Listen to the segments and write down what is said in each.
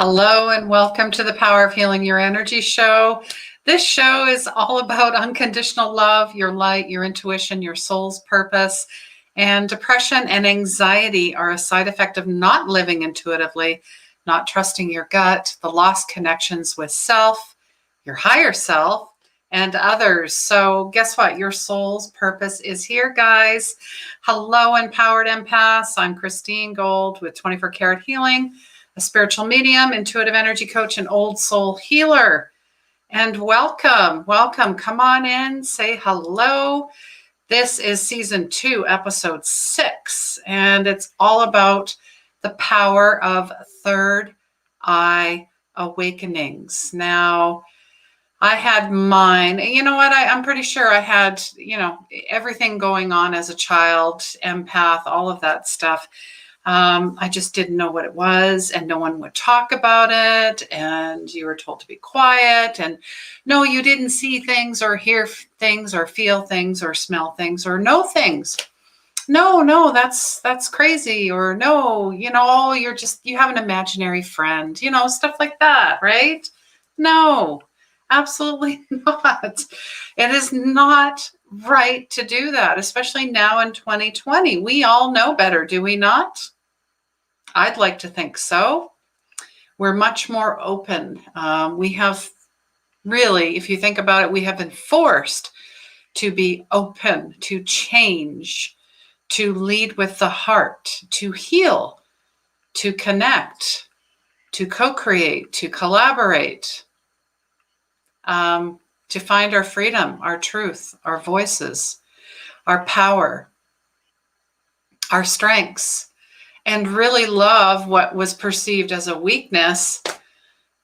Hello and welcome to the Power of Healing Your Energy show. This show is all about unconditional love, your light, your intuition, your soul's purpose. And depression and anxiety are a side effect of not living intuitively, not trusting your gut, the lost connections with self, your higher self, and others. So guess what? Your soul's purpose is here, guys. Hello, empowered empaths. I'm Christine Gold with 24 Karat Healing, a spiritual medium, intuitive energy coach, and old soul healer. And welcome. Come on in, say hello. This is season 2, episode 6, and it's all about the power of third eye awakenings. Now, I had mine. You know what? I'm pretty sure I had, everything going on as a child, empath, all of that stuff. I just didn't know what it was, and no one would talk about it, and you were told to be quiet, and no, you didn't see things or hear things or feel things or smell things or know things. No, that's crazy. Or no, you have an imaginary friend, stuff like that, right? No, absolutely not. It is not right to do that, especially now in 2020. We all know better, do we not? I'd like to think so. We're much more open. We have really, if you think about it, we have been forced to be open, to change, to lead with the heart, to heal, to connect, to co-create, to collaborate, to find our freedom, our truth, our voices, our power, our strengths, and really love what was perceived as a weakness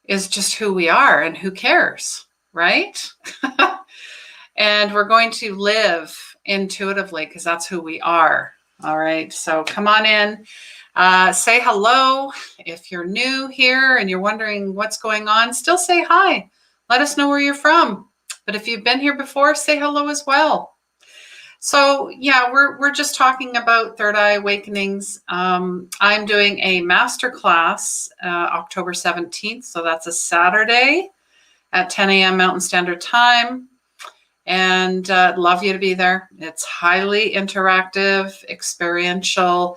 is just who we are, and who cares, right? And we're going to live intuitively because that's who we are. All right, so come on in, say hello. If you're new here and you're wondering what's going on, still say hi. Let us know where you're from. But if you've been here before, say hello as well. So yeah, we're just talking about third eye awakenings. I'm doing a masterclass October 17th. So that's a Saturday at 10 a.m. Mountain Standard Time. And love you to be there. It's highly interactive, experiential,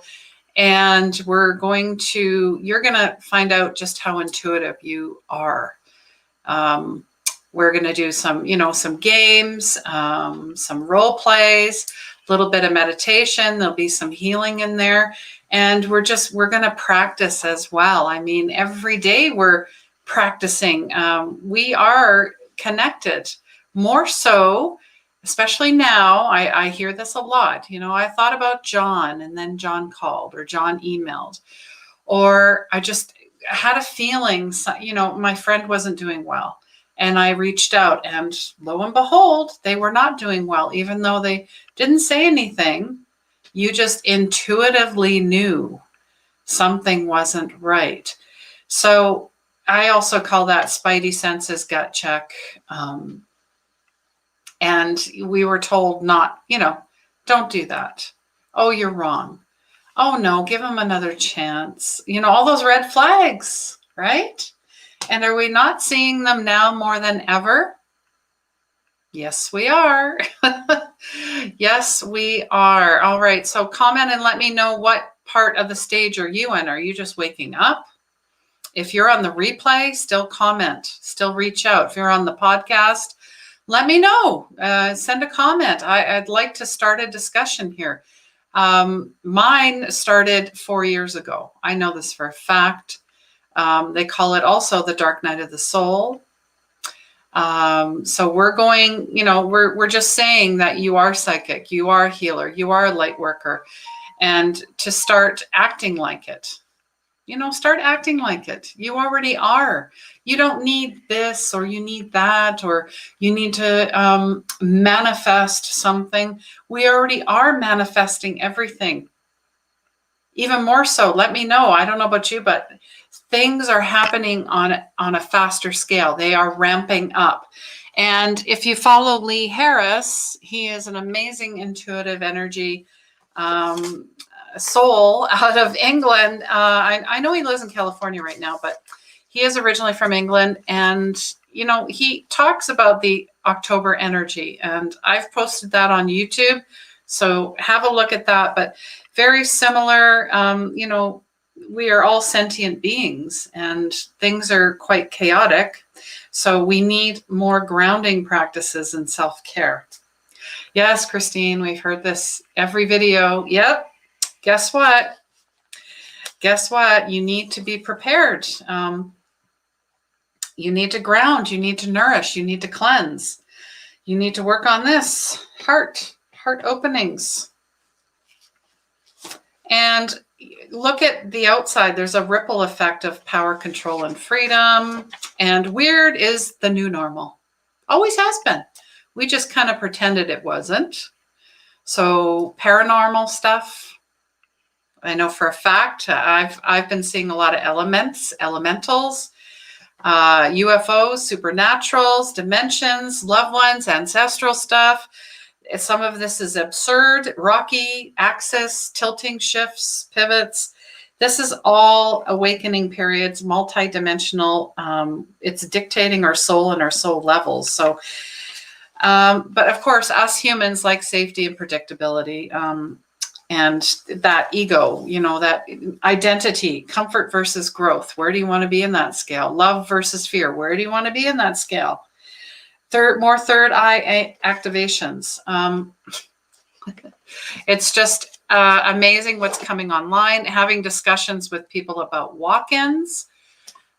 and you're going to find out just how intuitive you are. We're going to do some games, some role plays, a little bit of meditation. There'll be some healing in there. And we're going to practice as well. I mean, every day we're practicing. We are connected more so, especially now. I hear this a lot. I thought about John, and then John called, or John emailed, or I just had a feeling, my friend wasn't doing well. And I reached out, and lo and behold, they were not doing well, even though they didn't say anything. You just intuitively knew something wasn't right. So I also call that spidey senses gut check. And we were told not, don't do that. Oh, you're wrong. Oh no, give them another chance. All those red flags, right? And are we not seeing them now more than ever? Yes, we are. Yes, we are. All right. So comment and let me know, what part of the stage are you in? Are you just waking up? If you're on the replay, still comment, still reach out. If you're on the podcast, let me know. Send a comment. I'd like to start a discussion here. Mine started 4 years ago. I know this for a fact. They call it also the dark night of the soul. So we're going, we're just saying that you are psychic, you are a healer, you are a light worker, and to start acting like it. Start acting like it. You already are. You don't need this, or you need that, or you need to manifest something. We already are manifesting everything. Even more so, let me know. I don't know about you, but things are happening on a faster scale. They are ramping up. And if you follow Lee Harris, he is an amazing intuitive energy soul out of England. I know he lives in California right now, but He is originally from England, and he talks about the October energy, and I've posted that on YouTube, so have a look at that. But very similar, we are all sentient beings, and things are quite chaotic, so we need more grounding practices and self-care. Yes, Christine, we've heard this every video. Yep. Guess what? You need to be prepared. You need to ground, you need to nourish, you need to cleanse. You need to work on this, heart openings. And look at the outside. There's a ripple effect of power, control, and freedom. And weird is the new normal. Always has been. We just kind of pretended it wasn't. So paranormal stuff, I know for a fact, I've been seeing a lot of elementals, UFOs, supernaturals, dimensions, loved ones, ancestral stuff. Some of this is absurd, rocky, axis, tilting shifts, pivots. This is all awakening periods, multidimensional. It's dictating our soul and our soul levels. So, but of course, us humans like safety and predictability. And that ego, that identity, comfort versus growth. Where do you want to be in that scale? Love versus fear. Where do you want to be in that scale? More third eye activations. It's just amazing what's coming online. Having discussions with people about walk-ins.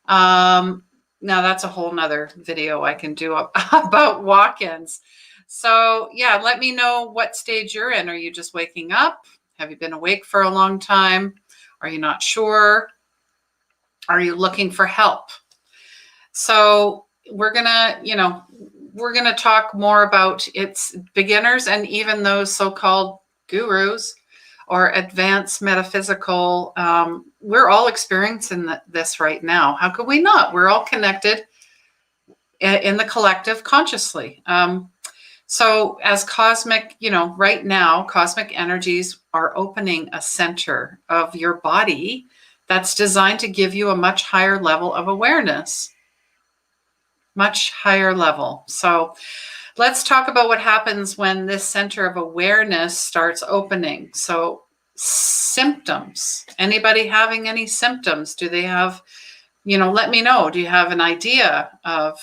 Now that's a whole nother video I can do about walk-ins. So yeah, let me know what stage you're in. Are you just waking up? Have you been awake for a long time? Are you not sure? Are you looking for help? So we're gonna talk more about its beginners and even those so-called gurus or advanced metaphysical. We're all experiencing this right now. How could we not? We're all connected in the collective consciously. So as cosmic, right now, cosmic energies are opening a center of your body that's designed to give you a much higher level of awareness. Much higher level. So let's talk about what happens when this center of awareness starts opening. So symptoms. Anybody having any symptoms? Do they have, let me know. Do you have an idea of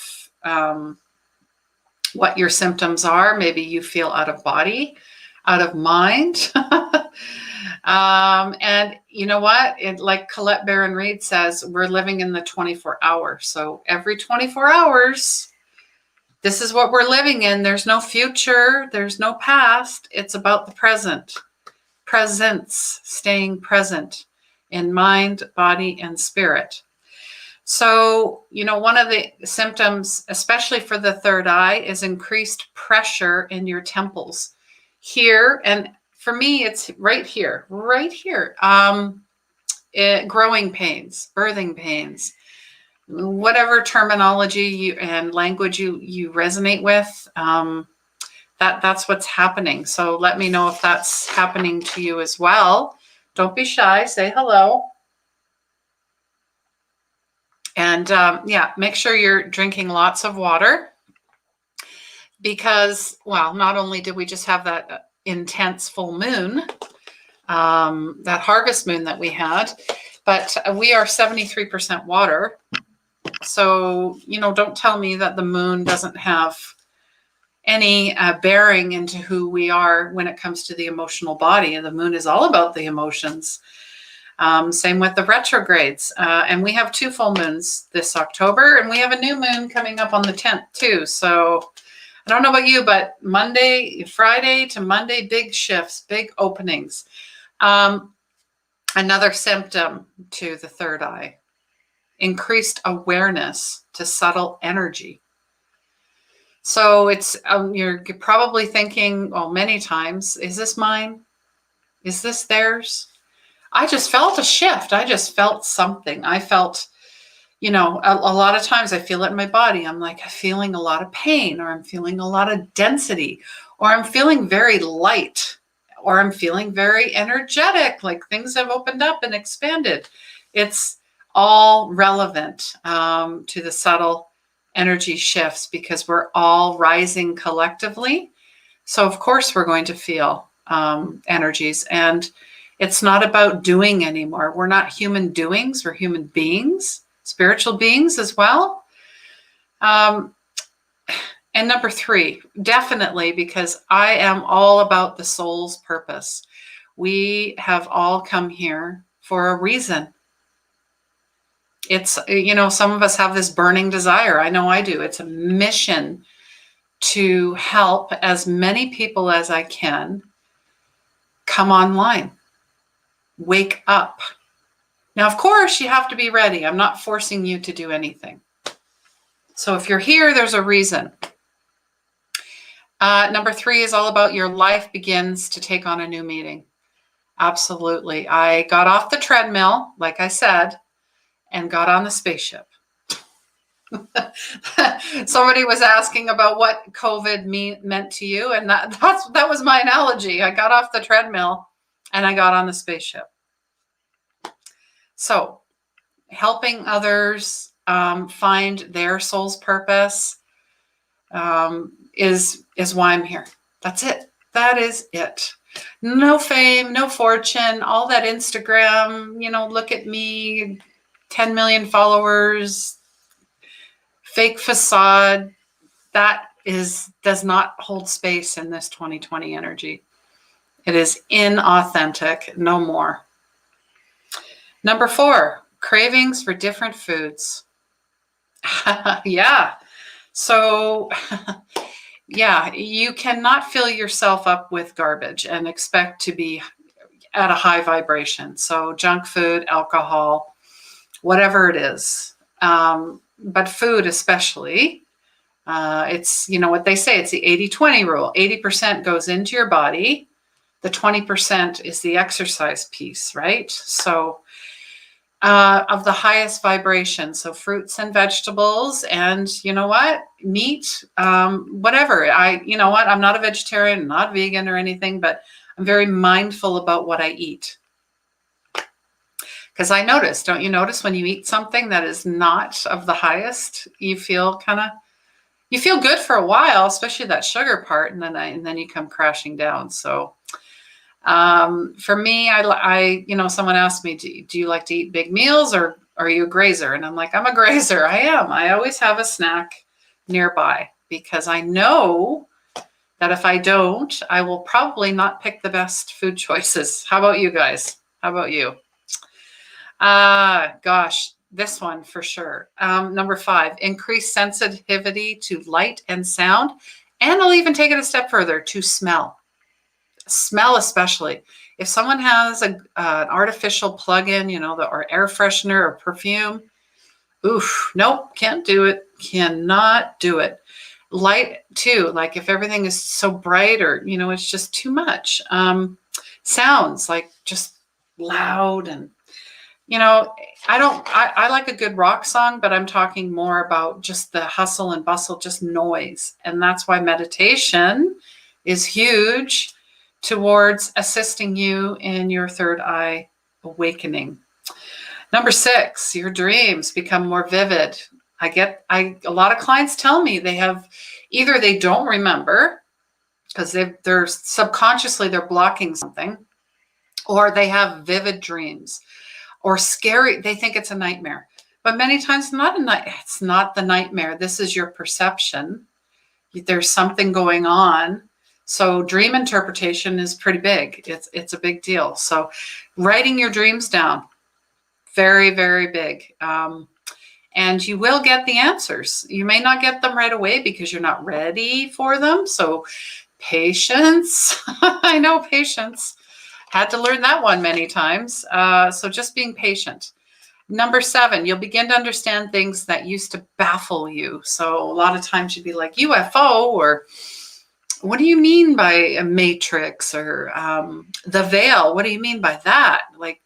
what your symptoms are? Maybe you feel out of body, out of mind. And you know what? Like Colette Baron-Reid says, we're living in the 24 hours. So every 24 hours, this is what we're living in. There's no future. There's no past. It's about the present. Presence, staying present in mind, body, and spirit. So, one of the symptoms, especially for the third eye, is increased pressure in your temples here. And for me, it's right here. Growing pains, birthing pains, whatever terminology and language you resonate with, that's what's happening. So let me know if that's happening to you as well. Don't be shy. Say hello. And make sure you're drinking lots of water because, not only did we just have that intense full moon, that harvest moon that we had, but we are 73% water. So, don't tell me that the moon doesn't have any bearing into who we are when it comes to the emotional body. The moon is all about the emotions. Same with the retrogrades. And we have 2 full moons this October, and we have a new moon coming up on the 10th too. So I don't know about you, but Friday to Monday, big shifts, big openings. Another symptom to the third eye, increased awareness to subtle energy. So it's, you're probably thinking, many times, is this mine? Is this theirs? I just felt a shift. I just felt something. I felt, a lot of times I feel it in my body. I'm like feeling a lot of pain, or I'm feeling a lot of density, or I'm feeling very light, or I'm feeling very energetic, like things have opened up and expanded. It's all relevant to the subtle energy shifts because we're all rising collectively. So of course we're going to feel energies, and it's not about doing anymore. We're not human doings, we're human beings, spiritual beings as well. And number 3, definitely, because I am all about the soul's purpose. We have all come here for a reason. It's, some of us have this burning desire. I know I do. It's a mission to help as many people as I can come online, wake up. Now, of course, you have to be ready. I'm not forcing you to do anything. So if you're here, there's a reason. Number 3 is all about your life begins to take on a new meaning. Absolutely. I got off the treadmill, like I said, and got on the spaceship. Somebody was asking about what COVID meant to you, and that was my analogy. I got off the treadmill and I got on the spaceship. So helping others find their soul's purpose is why I'm here. That's it. That is it. No fame, no fortune, all that Instagram, look at me, 10 million followers, fake facade, that does not hold space in this 2020 energy. It is inauthentic, no more. Number 4, cravings for different foods. Yeah. So, yeah, you cannot fill yourself up with garbage and expect to be at a high vibration. So junk food, alcohol, whatever it is. But food especially, it's, what they say, it's the 80-20 rule. 80% goes into your body. The 20% is the exercise piece, right? So of the highest vibration. So fruits and vegetables and meat, whatever. I'm not a vegetarian, not vegan or anything, but I'm very mindful about what I eat. Because don't you notice when you eat something that is not of the highest, you feel good for a while, especially that sugar part, and then you come crashing down. So for me, I someone asked me, do you like to eat big meals or are you a grazer? And I'm like, I'm a grazer. I am. I always have a snack nearby because I know that if I don't, I will probably not pick the best food choices. How about you guys? How about you? Gosh, this one for sure. Number 5, increase sensitivity to light and sound. And I'll even take it a step further, to smell. Smell especially. If someone has an artificial plug-in, or air freshener or perfume, nope, can't do it. Cannot do it. Light too, like if everything is so bright or, it's just too much. Sounds like just loud and, I like a good rock song, but I'm talking more about just the hustle and bustle, just noise. And that's why meditation is huge towards assisting you in your third eye awakening. Number 6, your dreams become more vivid. A lot of clients tell me either they don't remember because they're subconsciously they're blocking something, or they have vivid dreams or scary. They think it's a nightmare, but many times it's not the nightmare. This is your perception. There's something going on. So dream interpretation is pretty big. It's a big deal. So writing your dreams down, very, very big. And you will get the answers. You may not get them right away because you're not ready for them. So patience. I know, patience. Had to learn that one many times. So just being patient. Number 7, you'll begin to understand things that used to baffle you. So a lot of times you'd be like, UFO, or what do you mean by a matrix, or the veil? What do you mean by that? Like,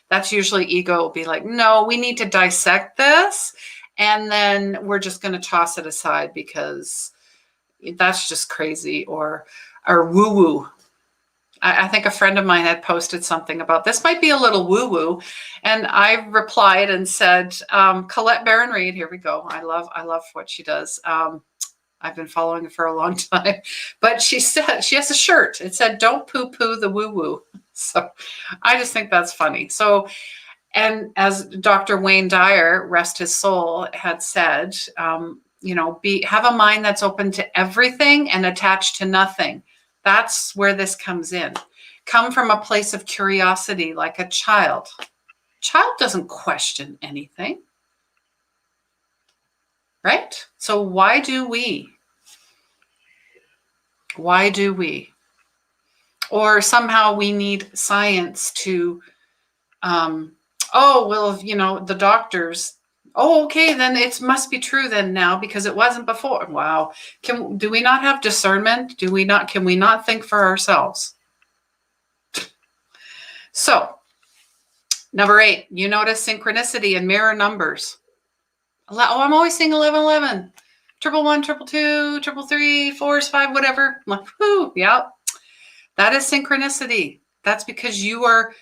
that's usually ego will be like, no, we need to dissect this. And then we're just going to toss it aside because that's just crazy, or woo-woo. I think a friend of mine had posted something about this might be a little woo-woo. And I replied and said, Colette Baron Reed, here we go. I love what she does. I've been following her for a long time, but she said, she has a shirt. It said, don't poo-poo the woo-woo. So I just think that's funny. So, and as Dr. Wayne Dyer, rest his soul, had said, have a mind that's open to everything and attached to nothing. That's where this comes in. Come from a place of curiosity, like a child. Child doesn't question anything, right? So why do we? Why do we? Or somehow we need science to, the doctors, okay, then it must be true then now because it wasn't before. Wow. Do we not have discernment? Can we not think for ourselves? So, number 8, you notice synchronicity in mirror numbers. Oh, I'm always seeing 1111, 111, 222, 333, 4, 5, whatever. I'm like, whoo, yeah. That is synchronicity. That's because you're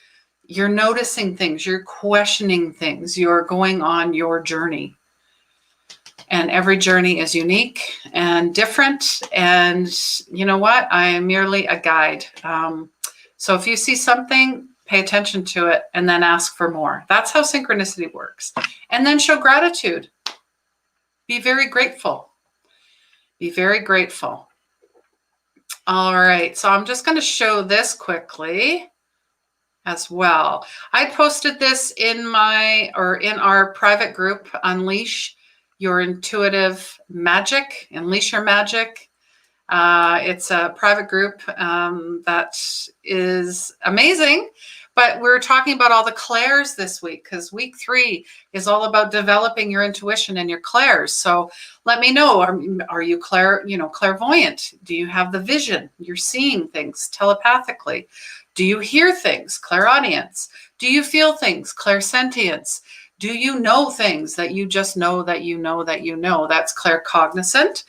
noticing things, you're questioning things, you're going on your journey. And every journey is unique and different. And you know what? I am merely a guide. So if you see something, pay attention to it and then ask for more. That's how synchronicity works. And then show gratitude. Be very grateful. Be very grateful. All right. So I'm just going to show this quickly as well. I posted this in our private group, Unleash Your Intuitive Magic, Unleash Your Magic. It's a private group that is amazing, but we're talking about all the clairs this week because week 3 is all about developing your intuition and your clairs. So let me know, are you clairvoyant? Do you have the vision? You're seeing things telepathically. Do you hear things? Clairaudience. Do you feel things? Clairsentience. Do you know things that you just know that you know that you know? That's claircognizant.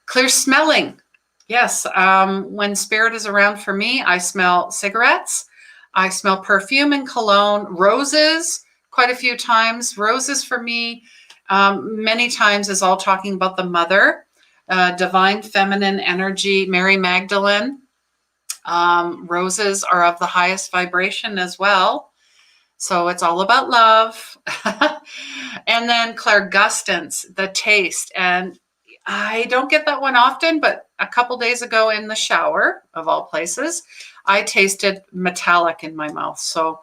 Clear smelling. Yes. When spirit is around for me, I smell cigarettes. I smell perfume and cologne, roses quite a few times. Roses for me, many times is all talking about the mother, divine feminine energy, Mary Magdalene. Roses are of the highest vibration as well. So it's all about love. And then clairgustance, the taste. And I don't get that one often, but a couple days ago in the shower, of all places, I tasted metallic in my mouth. So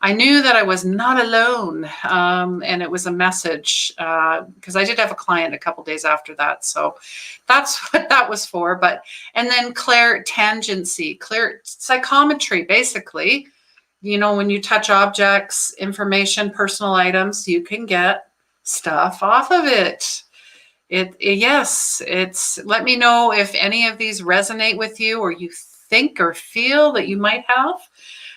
I knew that I was not alone. And it was a message because I did have a client a couple days after that. So that's what that was for. And then clairtangency, clear psychometry, basically. When you touch objects, information, personal items, you can get stuff off of it. It's let me know if any of these resonate with you or you think or feel that you might have.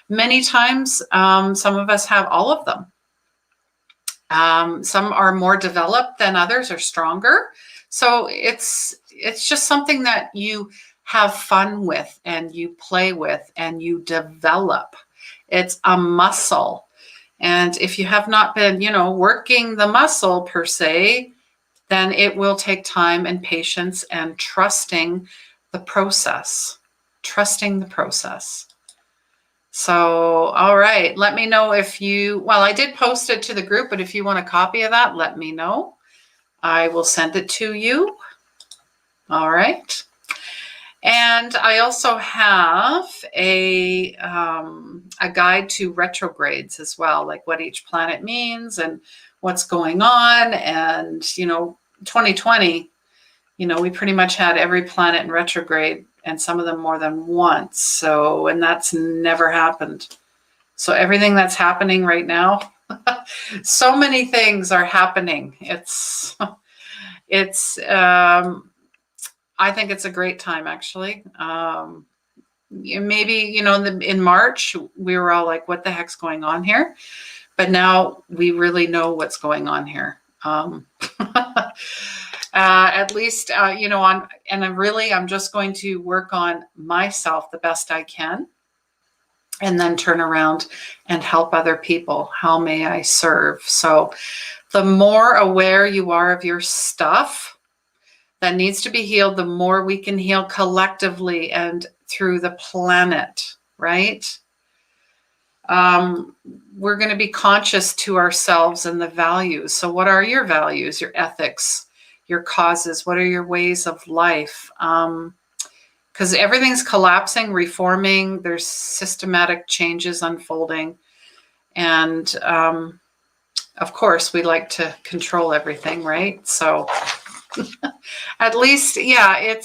Many times, some of us have all of them. Some are more developed than others or stronger. So it's just something that you have fun with and you play with and you develop. It's a muscle. And if you have not been, working the muscle per se, then it will take time and patience and trusting the process. Trusting the process. So, all right. Let me know if I did post it to the group, but if you want a copy of that, let me know. I will send it to you. All right. And I also have a guide to retrogrades as well, like what each planet means and what's going on. And, 2020, we pretty much had every planet in retrograde and some of them more than once. So, and that's never happened. So everything that's happening right now, so many things are happening. I think it's a great time, actually. Maybe, in March, we were all like, what the heck's going on here? But now we really know what's going on here. At least, I'm just going to work on myself the best I can. and then turn around and help other people. How may I serve? So the more aware you are of your stuff that needs to be healed, the more we can heal collectively and through the planet, right? We're going to be conscious to ourselves and the values. So what are your values, your ethics, your causes? What are your ways of life? Because everything's collapsing, reforming, there's systematic changes unfolding. And of course, we like to control everything, right? So at least, yeah,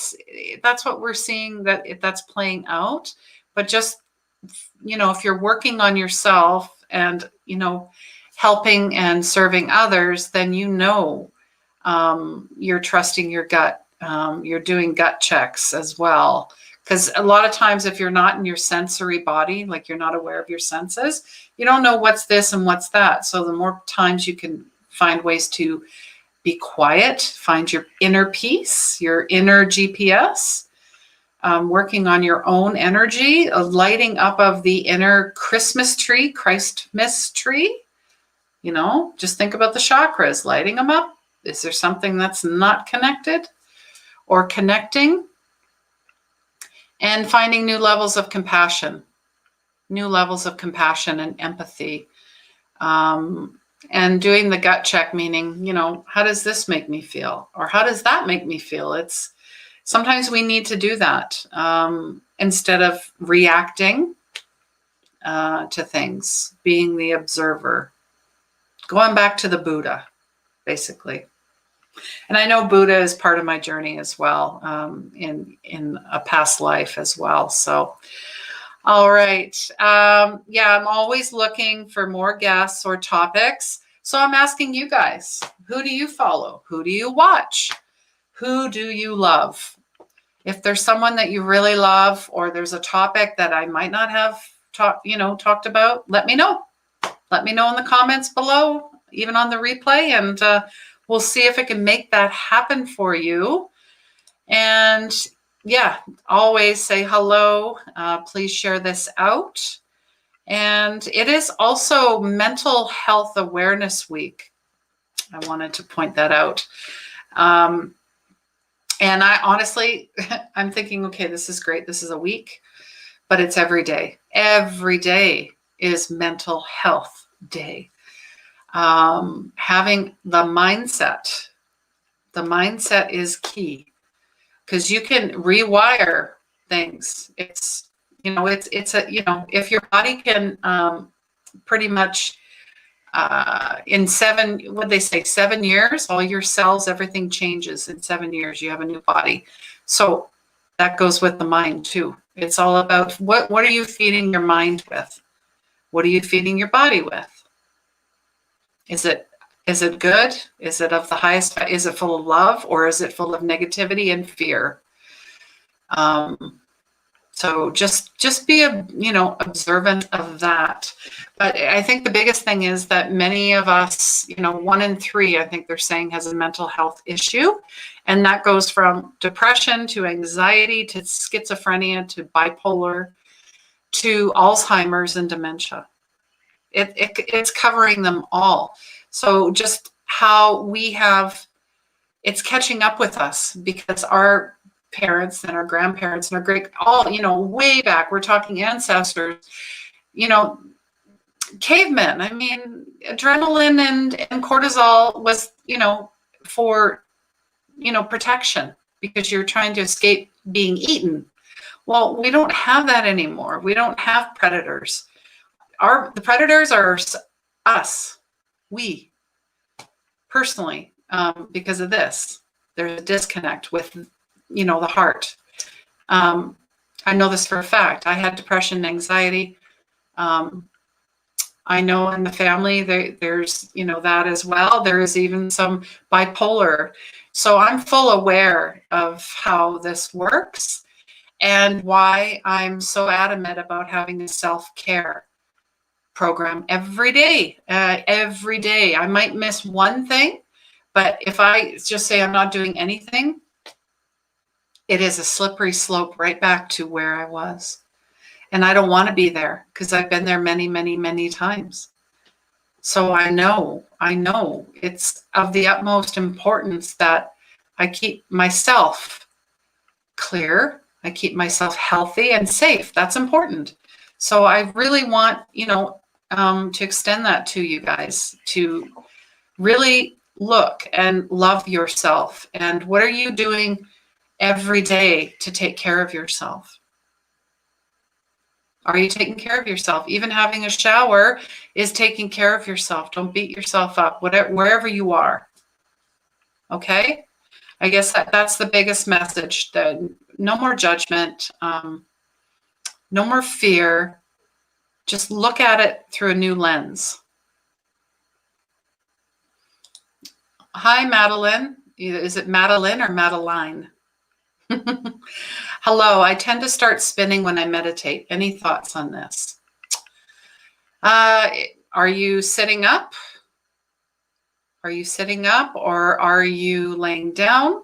that's what we're seeing, that's playing out. But just, if you're working on yourself and, helping and serving others, then you're trusting your gut. You're doing gut checks as well. Because a lot of times if you're not in your sensory body, like you're not aware of your senses, you don't know what's this and what's that. So the more times you can find ways to be quiet, find your inner peace, your inner GPS, working on your own energy, lighting up of the inner Christmas tree, Christmas tree. Just think about the chakras, lighting them up. Is there something that's not connected or connecting? And finding new levels of compassion and empathy. And doing the gut check, meaning, how does this make me feel? Or how does that make me feel? Sometimes we need to do that instead of reacting to things, being the observer, going back to the Buddha, basically. And I know Buddha is part of my journey as well, in a past life as well. So, all right. I'm always looking for more guests or topics. So I'm asking you guys, who do you follow? Who do you watch? Who do you love? If there's someone that you really love, or there's a topic that I might not have talked about, let me know. Let me know in the comments below, even on the replay, and we'll see if it can make that happen for you. And always say hello. Please share this out. And it is also Mental Health Awareness Week. I wanted to point that out. And I honestly, I'm thinking, okay, this is great. This is a week, but it's every day. Every day is Mental Health Day. Having the mindset is key, because you can rewire things. If your body can pretty much in 7 years, all your cells, everything changes. In 7 years, you have a new body. So that goes with the mind too. It's all about what are you feeding your mind with? What are you feeding your body with? Is it good? Is it of the highest? Is it full of love, or is it full of negativity and fear? So just be observant of that. But I think the biggest thing is that many of us, 1 in 3, I think they're saying, has a mental health issue. And that goes from depression to anxiety to schizophrenia to bipolar to Alzheimer's and dementia. It's covering them all. So just how it's catching up with us, because our parents and our grandparents and our great, all, way back, we're talking ancestors, cavemen. I mean, adrenaline and cortisol was, for, protection, because you're trying to escape being eaten. Well, we don't have that anymore. We don't have predators. The predators are us, we, personally, because of this. There's a disconnect with, the heart. I know this for a fact. I had depression and anxiety. I know in the family there's, that as well. There is even some bipolar. So I'm full aware of how this works and why I'm so adamant about having a self-care program every day. Every day. I might miss one thing, but if I just say I'm not doing anything, it is a slippery slope right back to where I was. And I don't want to be there because I've been there many, many, many times. So I know it's of the utmost importance that I keep myself clear. I keep myself healthy and safe. That's important. So I really want, to extend that to you guys, to really look and love yourself. And what are you doing every day to take care of yourself? Are you taking care of yourself? Even having a shower is taking care of yourself. Don't beat yourself up, wherever you are. Okay? I guess that's the biggest message. That no more judgment, no more fear. Just look at it through a new lens. Hi, Madeline. Is it Madeline or Madeline? Hello, I tend to start spinning when I meditate. Any thoughts on this? Are you sitting up? Are you sitting up or are you laying down?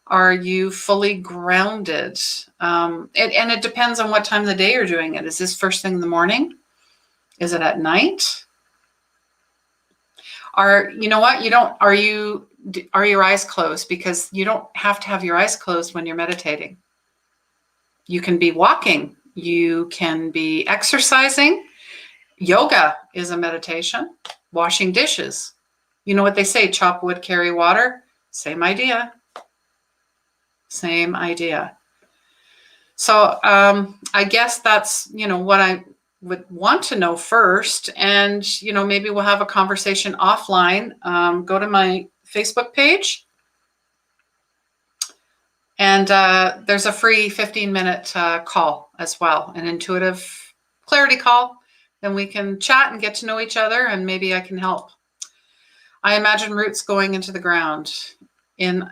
Are you fully grounded? And it depends on what time of the day you're doing it. Is this first thing in the morning? Is it at night? Are your eyes closed? Because you don't have to have your eyes closed when you're meditating. You can be walking. You can be exercising. Yoga is a meditation. Washing dishes. You know what they say, chop wood, carry water? Same idea. Same idea. So I guess that's, what I would want to know first. And, maybe we'll have a conversation offline. Go to my Facebook page. And there's a free 15-minute call as well, an intuitive clarity call. Then we can chat and get to know each other, and maybe I can help. I imagine roots going into the ground in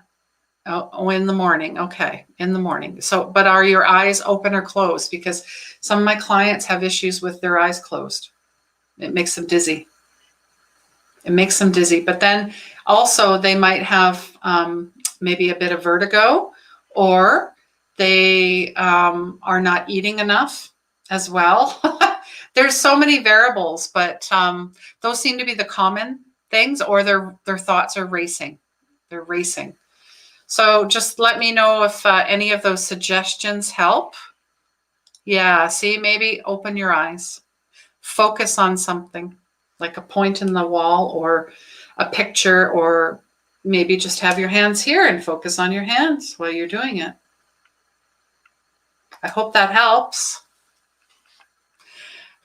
the morning. Okay, in the morning. So, but are your eyes open or closed? Because some of my clients have issues with their eyes closed. It makes them dizzy. But then also they might have maybe a bit of vertigo, or they are not eating enough as well. There's so many variables, but those seem to be the common things, or their thoughts are racing. They're racing. So just let me know if any of those suggestions help. Yeah, see, maybe open your eyes. Focus on something, like a point in the wall or a picture, or maybe just have your hands here and focus on your hands while you're doing it. I hope that helps.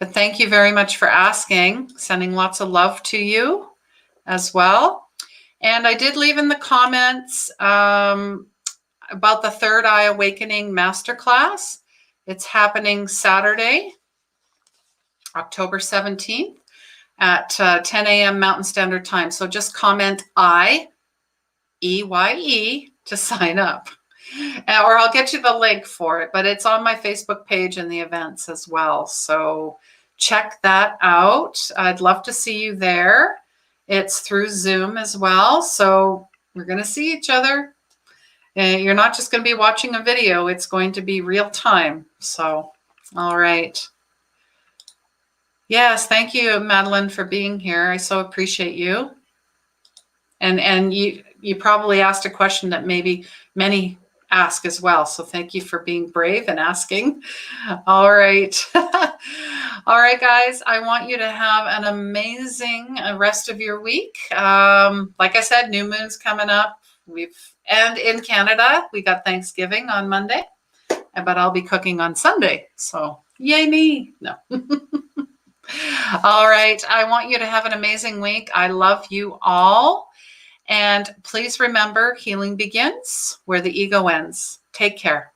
But thank you very much for asking. Sending lots of love to you as well. And I did leave in the comments about the Third Eye Awakening Masterclass. It's happening Saturday, October 17th at 10 a.m. Mountain Standard Time. So just comment EYE to sign up. Or I'll get you the link for it, but it's on my Facebook page and the events as well. So check that out. I'd love to see you there. It's through Zoom as well. So we're going to see each other. And you're not just going to be watching a video. It's going to be real time. So, all right. Yes, thank you, Madeline, for being here. I so appreciate you. And you probably asked a question that maybe many ask as well. So thank you for being brave and asking. All right. All right, guys, I want you to have an amazing rest of your week. Like I said, new moon's coming up. And in Canada, we got Thanksgiving on Monday, but I'll be cooking on Sunday. So yay me. No. All right. I want you to have an amazing week. I love you all. And please remember, healing begins where the ego ends. Take care.